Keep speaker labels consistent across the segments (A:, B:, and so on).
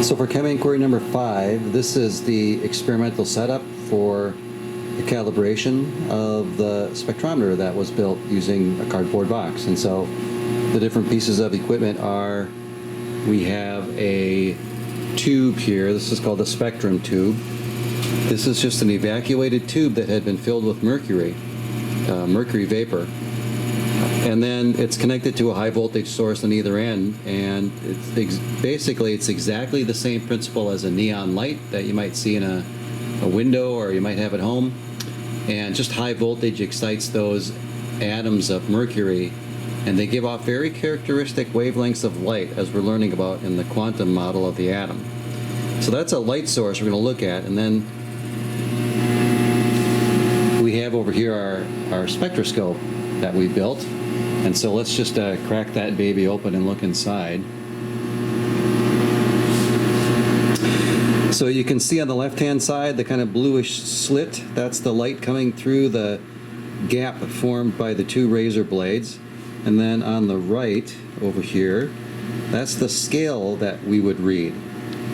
A: So for chem inquiry number 5, this is the experimental setup for the calibration of the spectrometer that was built using a cardboard box. And so the different pieces of equipment are, we have a tube here. This is called a spectrum tube. This is just an evacuated tube that had been filled with mercury, mercury vapor. And then it's connected to a high voltage source on either end, and basically it's exactly the same principle as a neon light that you might see in a window or you might have at home. And just high voltage excites those atoms of mercury, and they give off very characteristic wavelengths of light, as we're learning about in the quantum model of the atom. So that's a light source we're going to look at, and then we have over here our spectroscope that we built. And so let's just crack that baby open and look inside. So you can see on the left-hand side the kind of bluish slit. That's the light coming through the gap formed by the two razor blades. And then on the right over here, that's the scale that we would read.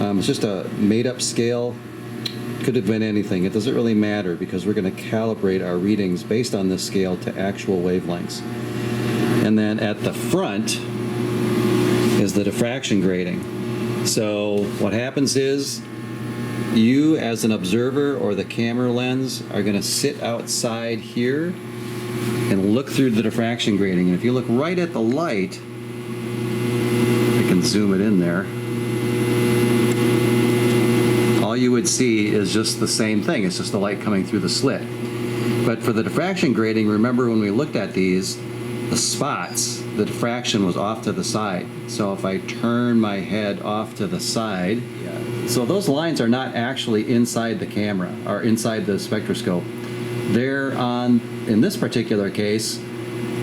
A: It's just a made-up scale. Could have been anything. It doesn't really matter because we're going to calibrate our readings based on this scale to actual wavelengths. And then at the front is the diffraction grating. So what happens is you as an observer or the camera lens are going to sit outside here and look through the diffraction grating. And if you look right at the light, I can zoom it in there, all you would see is just the same thing. It's just the light coming through the slit. But for the diffraction grating, remember when we looked at these, the spots, the diffraction was off to the side. So if I turn my head off to the side, so those lines are not actually inside the camera or inside the spectroscope. They're on, in this particular case,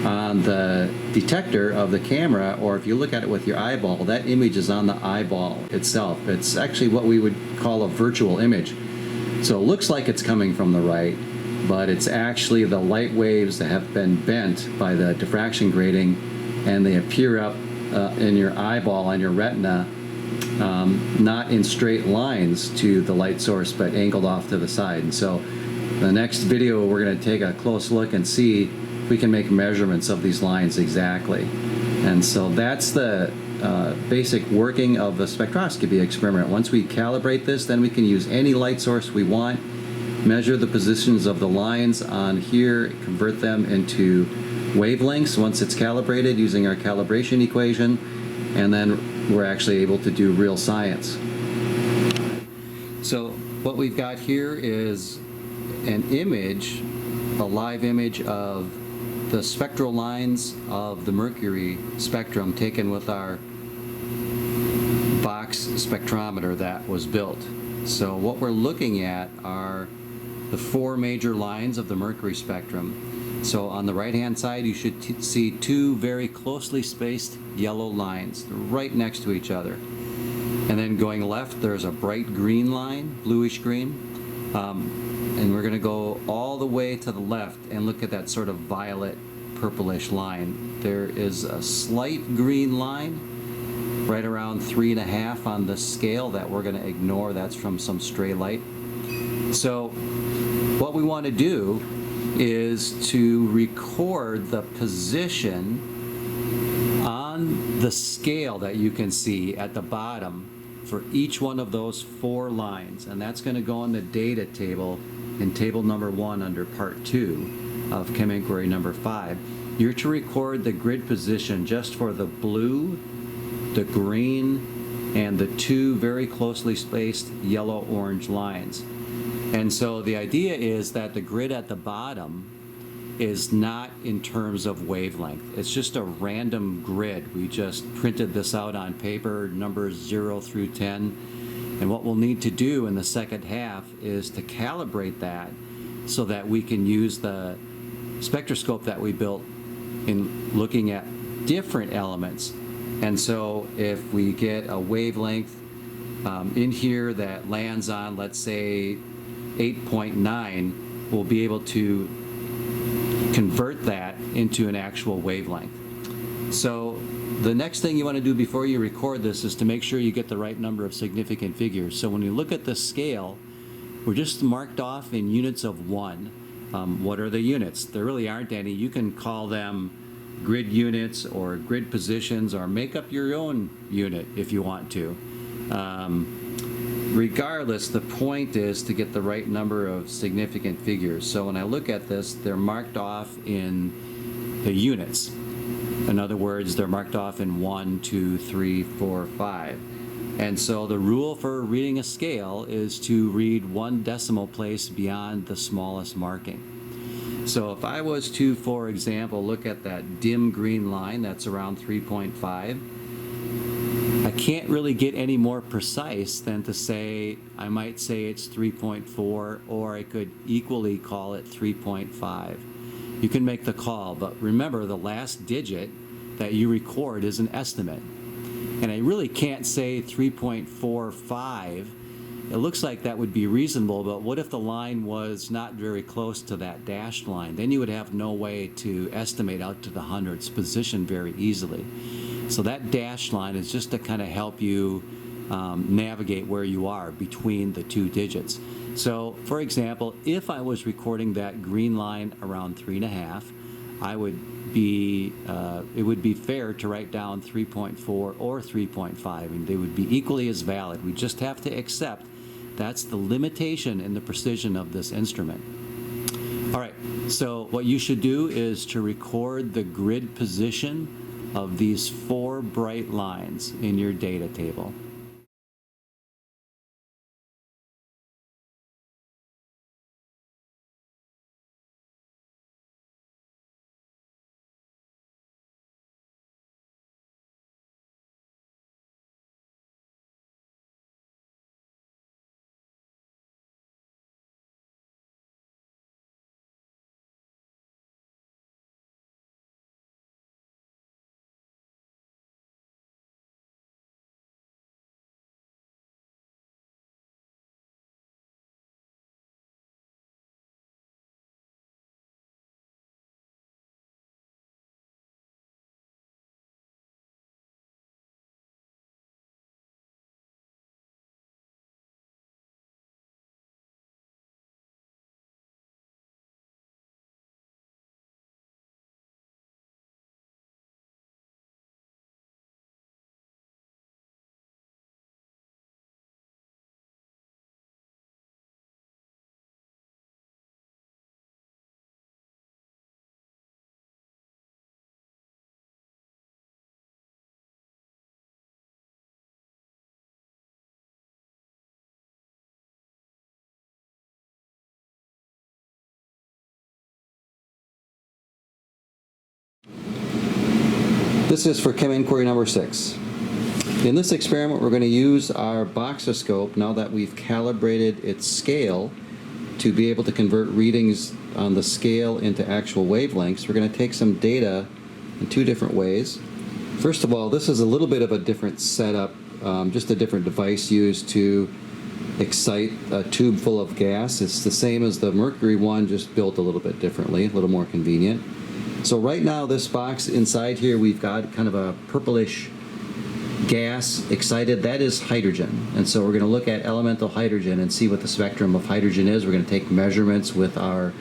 A: on the detector of the camera, or if you look at it with your eyeball, that image is on the eyeball itself. It's actually what we would call a virtual image. So it looks like it's coming from the right, but it's actually the light waves that have been bent by the diffraction grating, and they appear up in your eyeball, on your retina, not in straight lines to the light source, but angled off to the side. And so the next video, we're going to take a close look and see if we can make measurements of these lines exactly. And so that's the basic working of the spectroscopy experiment. Once we calibrate this, then we can use any light source we want, measure the positions of the lines on here, convert them into wavelengths once it's calibrated using our calibration equation, and then we're actually able to do real science. So what we've got here is an image, a live image of the spectral lines of the mercury spectrum taken with our box spectrometer that was built. So what we're looking at are the four major lines of the mercury spectrum. So on the right hand side you should see two very closely spaced yellow lines right next to each other. And then going left there's a bright green line, bluish green. And we're going to go all the way to the left and look at that sort of violet purplish line. There is a slight green line right around 3.5 on the scale that we're going to ignore. That's from some stray light. So what we want to do is to record the position on the scale that you can see at the bottom for each one of those four lines, and that's going to go in the data table in table number 1 under part 2 of chem inquiry number 5. You're to record the grid position just for the blue, the green, and the two very closely spaced yellow-orange lines. And so the idea is that the grid at the bottom is not in terms of wavelength. It's just a random grid. We just printed this out on paper, numbers 0 through 10. And what we'll need to do in the second half is to calibrate that so that we can use the spectroscope that we built in looking at different elements. And so if we get a wavelength in here that lands on, let's say, 8.9, we'll be able to convert that into an actual wavelength. So The next thing you want to do before you record this is to make sure you get the right number of significant figures. So when you look at the scale, we're just marked off in units of 1. What are the units? There really aren't any. You can call them grid units or grid positions, or make up your own unit if you want to. Regardless, the point is to get the right number of significant figures. So when I look at this, they're marked off in the units. In other words, they're marked off in 1, 2, 3, 4, 5. And so the rule for reading a scale is to read 1 decimal place beyond the smallest marking. So if I was to, for example, look at that dim green line that's around 3.5, I can't really get any more precise than to say, I might say it's 3.4, or I could equally call it 3.5. You can make the call, but remember, the last digit that you record is an estimate. And I really can't say 3.45. It looks like that would be reasonable, but what if the line was not very close to that dashed line? Then you would have no way to estimate out to the hundredths position very easily. So that dashed line is just to kind of help you navigate where you are between the 2 digits. So, for example, if I was recording that green line around 3.5, it would be fair to write down 3.4 or 3.5, and they would be equally as valid. We just have to accept that's the limitation in the precision of this instrument. All right, so what you should do is to record the grid position of these 4 bright lines in your data table. This is for chem inquiry number 6. In this experiment, we're going to use our boxoscope, now that we've calibrated its scale, to be able to convert readings on the scale into actual wavelengths. We're going to take some data in 2 different ways. First of all, this is a little bit of a different setup, just a different device used to excite a tube full of gas. It's the same as the Mercury one, just built a little bit differently, a little more convenient. So right now, this box inside here, we've got kind of a purplish gas excited. That is hydrogen. And so we're going to look at elemental hydrogen and see what the spectrum of hydrogen is. We're going to take measurements with our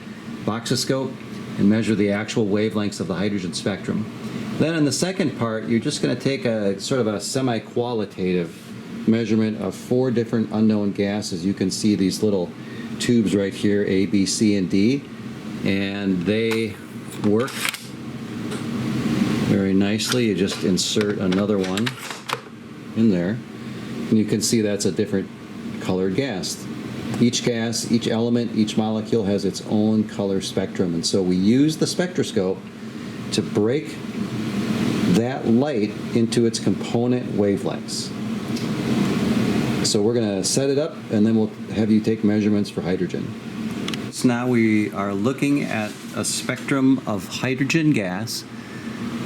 A: boxoscope and measure the actual wavelengths of the hydrogen spectrum. Then in the second part, you're just going to take a sort of a semi-qualitative measurement of 4 different unknown gases. You can see these little tubes right here, A, B, C, and D, and they work very nicely. You just insert another one in there, and you can see that's a different colored gas. Each gas, each element, each molecule has its own color spectrum, and so we use the spectroscope to break that light into its component wavelengths. So we're going to set it up, and then we'll have you take measurements for hydrogen. So now we are looking at a spectrum of hydrogen gas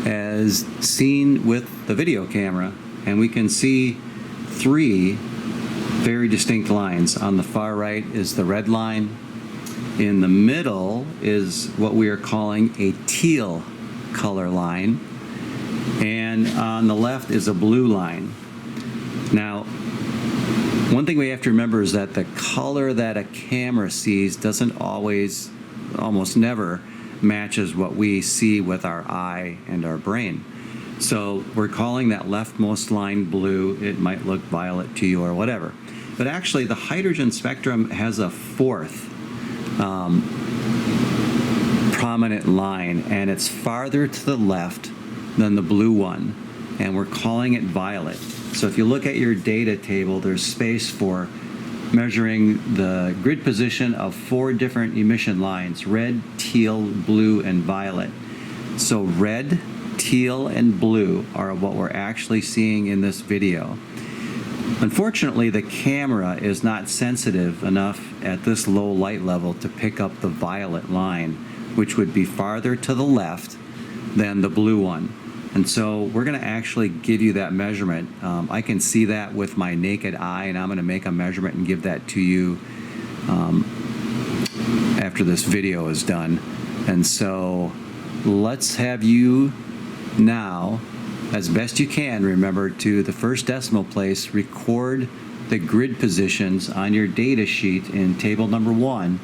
A: as seen with the video camera, and we can see 3 very distinct lines. On the far right is the red line. In the middle is what we are calling a teal color line. and on the left is a blue line. Now, one thing we have to remember is that the color that a camera sees doesn't always, almost never, matches what we see with our eye and our brain. So we're calling that leftmost line blue. It might look violet to you or whatever. But actually, the hydrogen spectrum has a fourth prominent line, and it's farther to the left than the blue one, and we're calling it violet. So if you look at your data table, there's space for measuring the grid position of 4 different emission lines: red, teal, blue, and violet. So red, teal, and blue are what we're actually seeing in this video. Unfortunately, the camera is not sensitive enough at this low light level to pick up the violet line, which would be farther to the left than the blue one. And so we're going to actually give you that measurement. I can see that with my naked eye, and I'm going to make a measurement and give that to you after this video is done. And so let's have you now, as best you can, remember to the first decimal place, record the grid positions on your data sheet in table number 1.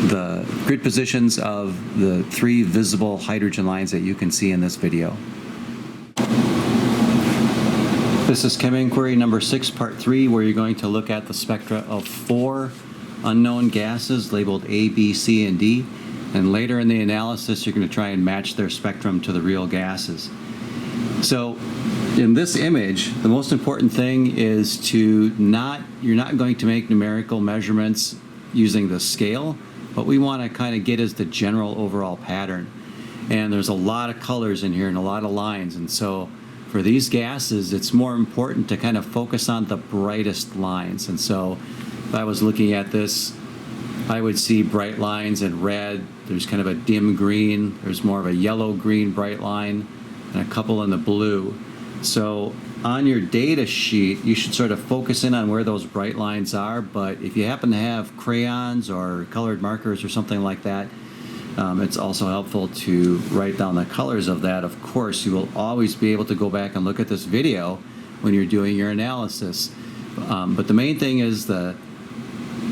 A: The grid positions of the 3 visible hydrogen lines that you can see in this video. This is Chem Inquiry number 6, part 3, where you're going to look at the spectra of 4 unknown gases labeled A, B, C, and D. And later in the analysis, you're going to try and match their spectrum to the real gases. So in this image, the most important thing is you're not going to make numerical measurements using the scale. What we want to kind of get is the general overall pattern. And there's a lot of colors in here and a lot of lines. And so for these gases, it's more important to kind of focus on the brightest lines. And so if I was looking at this, I would see bright lines in red. There's kind of a dim green. There's more of a yellow-green bright line, and a couple in the blue. So on your data sheet, you should sort of focus in on where those bright lines are, but if you happen to have crayons or colored markers or something like that, it's also helpful to write down the colors of that. Of course, you will always be able to go back and look at this video when you're doing your analysis. But the main thing is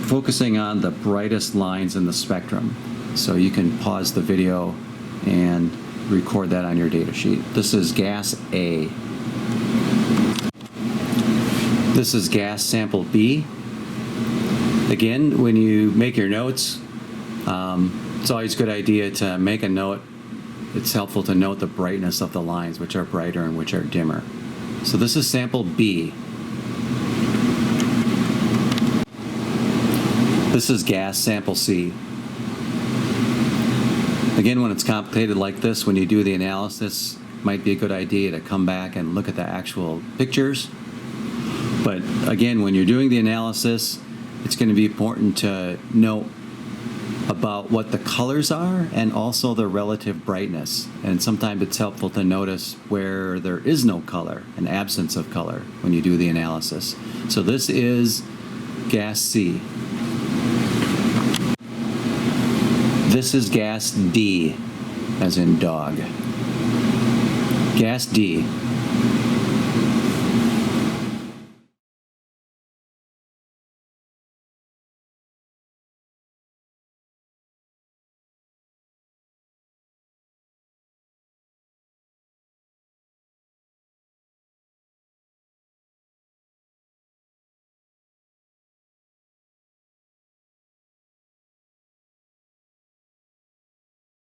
A: focusing on the brightest lines in the spectrum. So you can pause the video and record that on your data sheet. This is gas A. This is gas sample B. Again, when you make your notes, it's always a good idea to make a note. It's helpful to note the brightness of the lines, which are brighter and which are dimmer. So this is sample B. This is gas sample C. Again, when it's complicated like this, when you do the analysis, it might be a good idea to come back and look at the actual pictures. But again, when you're doing the analysis, it's going to be important to know about what the colors are and also the relative brightness. And sometimes it's helpful to notice where there is no color, an absence of color, when you do the analysis. So this is gas C. This is gas D, as in dog. Gas D.